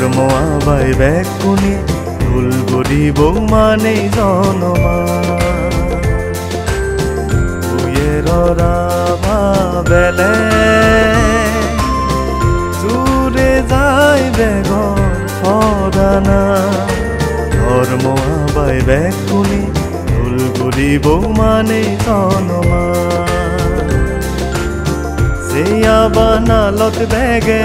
ধর্ম আবাই বেকুনি ঢোল বরিব মানে জনমা রাভা বেলে জুড়ে যায় বেগর সদানা ধর্ম আবাই বেকুনি ঢোল বরিব মানে জনমা সেয়া বানালত বেগে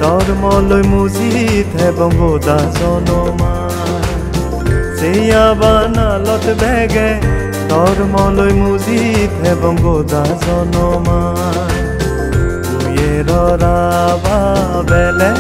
ধর্ম লৈ মুজিত এবং বোদা জনমা সেয়া বানালত বেগে ধর্ম লৈ মুজিত এবং বোদা জনমা রাভা বেলে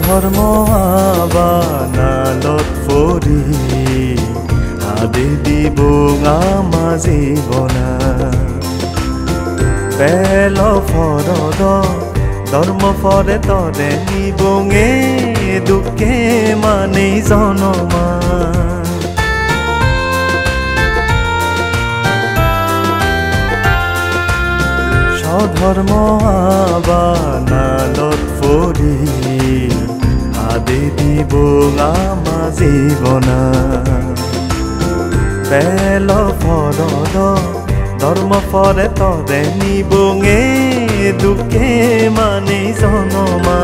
ধর্ম বানালত ফরি আদি দিব আমা জীবনা বেল ফরদ ধর্ম ফরে তরে নিবঙে দুঃখে মানে জনমা স্বধর্ম বানালত ফরি আদি দিব আমা জীবনা বেল ফরদ ধর্ম ফরে তরে নিবঙে দুঃখে মানে জনমা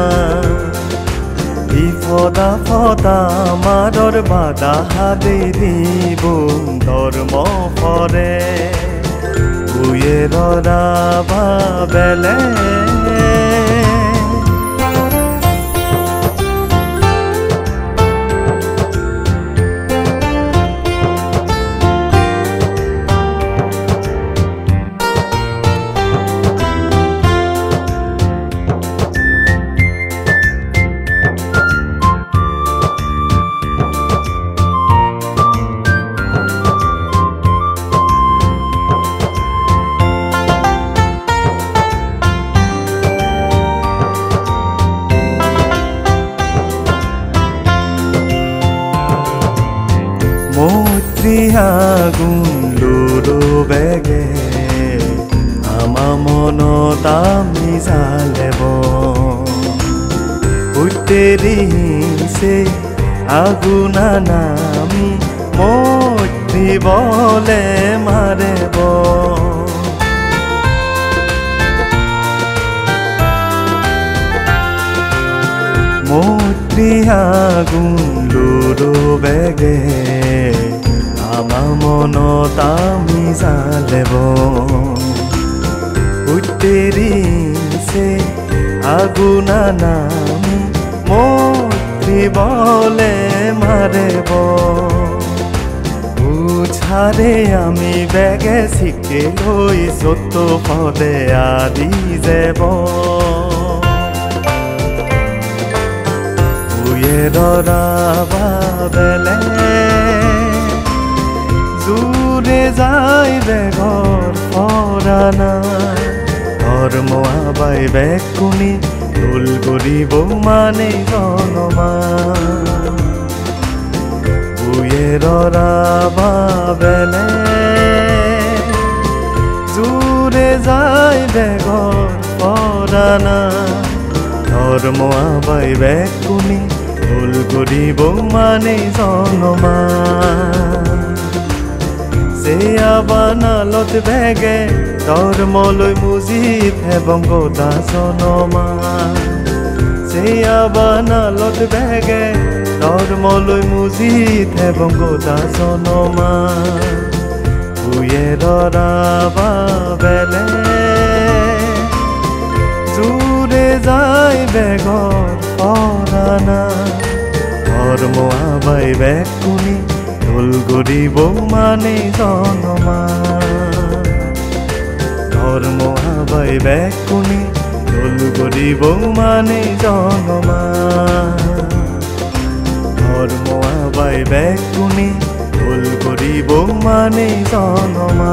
বিপদা ফদা মারর বাদা হাদে দিব ধর্ম ফরে রাভা বেলে আগুন লুরো বেগে আমা মনত আমি জালেব উত্তেরিছে আগুনা নামি মৈত্রী বলে মারেব মৈত্রী আগুন লুরো বেগে আমা মনত আমি জালেব উত্তেরিছে আগুনা নামি মৈত্রী বলে মারেব বুঝারে আমি বেগে শিখে লই সত্য পদে আদি যাব রাভা বেলে জুড়ে যাই বেগর পরানা ধর্ম আবাই বেকুনি ঢোল গরিব মানে জনমা রাভা বেলে জুড়ে যাই বেগর পরানা ধর্ম আবাই বেকুনি ঢোল গরিব মানে জনমা সেয়া বানালত বেগে ধর্ম লৈ মুজিত এবং বোদা জনমা সেয়া বানালত বেগে ধর্ম লৈ মুজিত এবং বোদা জনমা রাভা বেলে জুড়ে যায় বেগর পরানা ধর্ম আবাই বেকুনি ঢোল গরিব মানে জনমা। ধর্ম আবাই বেকুনি দোল গরিব মানে জনমা ধর্ম আবাই বেকুনি দোল গরিব মানে জনমা